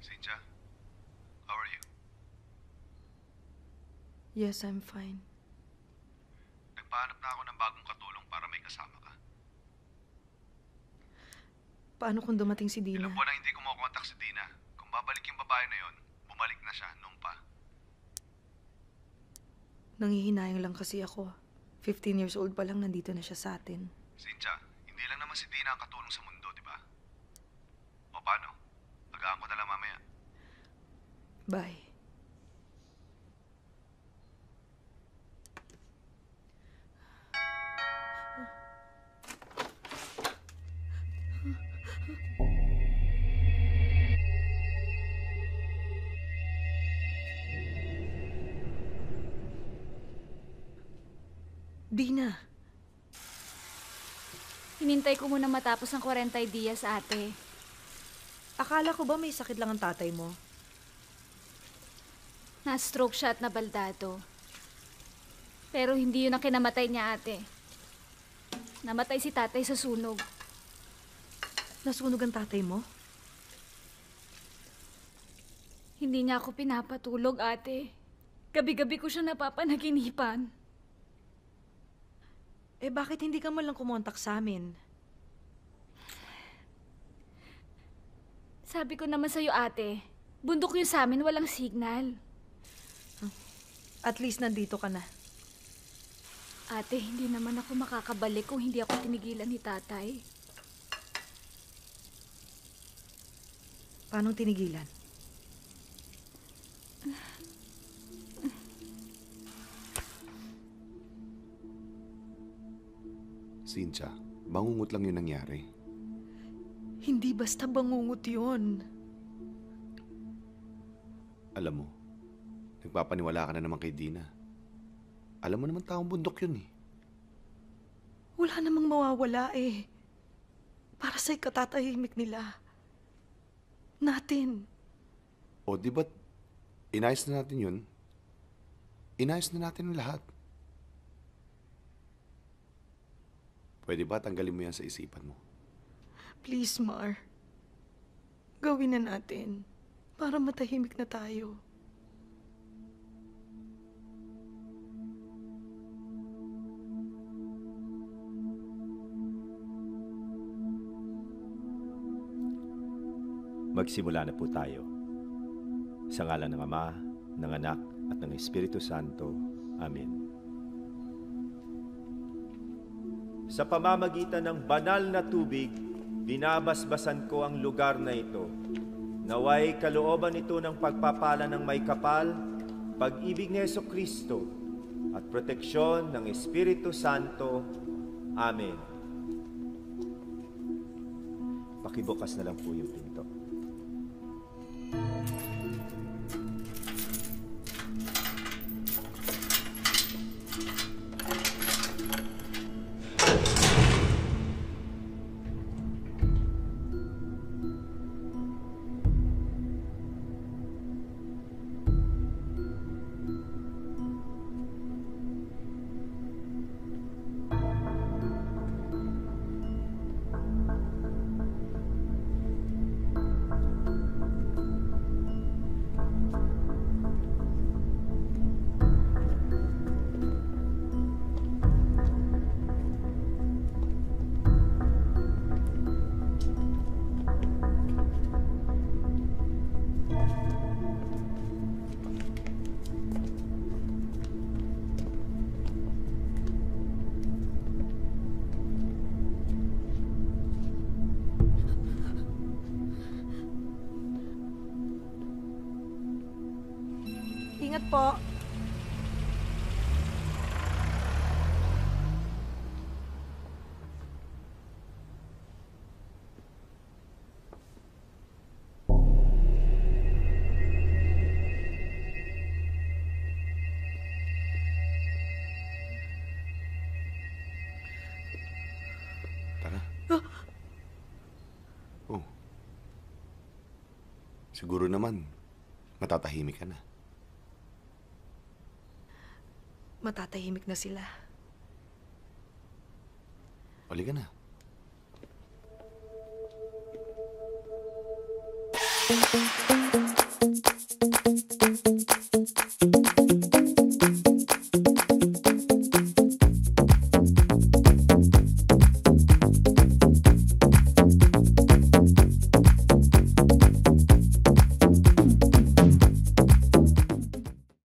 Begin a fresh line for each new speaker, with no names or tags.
Cynthia, how are you?
Yes, I'm fine.
Nagpahanap na ako ng bagong katulong para may kasama ka.
Paano kung dumating si Dina?
Ilang buwan na hindi kumokontak si Dina. Kung babalik yung babae na yon, bumalik na siya noon pa.
Nangihinayang lang kasi ako. 15 years old pa lang nandito na siya sa atin.
Cynthia, hindi lang naman si Dina ang katulong sa mundo, di ba? O paano? Tagaan ko na lang mamaya.
Bye. Dina.
Hinintay ko muna matapos ang 40 dias, ate.
Akala ko ba may sakit lang ang tatay mo?
Na-stroke siya at nabaldado. Pero hindi yun ang kinamatay niya, ate. Namatay si tatay sa sunog.
Nasunog ang tatay mo?
Hindi niya ako pinapatulog, ate. Gabi-gabi ko siya napapanaginipan.
Eh bakit hindi ka man lang kumontak sa amin?
Sabi ko naman sa'yo, ate. Bundok yun sa amin, walang signal.
At least nandito ka na.
Ate, hindi naman ako makakabalik kung hindi ako tinigilan ni tatay.
Paano tinigilan?
Cynthia, bangungot lang yung nangyari.
Hindi basta bangungot yun.
Alam mo, nagpapaniwala ka na naman kay Dina. Alam mo naman taong bundok yun eh.
Wala namang mawawala eh. Para sa'y katatahimik nila. Natin.
O di ba't inayos na natin yun? Inayos na natin ang lahat. Pwede ba tanggalin mo yan sa isipan mo?
Please, Mar. Gawin na natin. Para matahimik na tayo.
Magsimula na po tayo. Sa ngalan ng Ama, ng Anak, at ng Espiritu Santo. Amen. Sa pamamagitan ng banal na tubig, binabasbasan ko ang lugar na ito. Naway kalooban ito ng pagpapala ng may kapal, pag-ibig ni Jesucristo, at proteksyon ng Espiritu Santo. Amen. Pakibukas na lang po yung pinto.
Salamat po.
Tara. Oh. Siguro naman, matatahimik ka na.
Matatahimik na sila.
Uli ka na.
Thank you.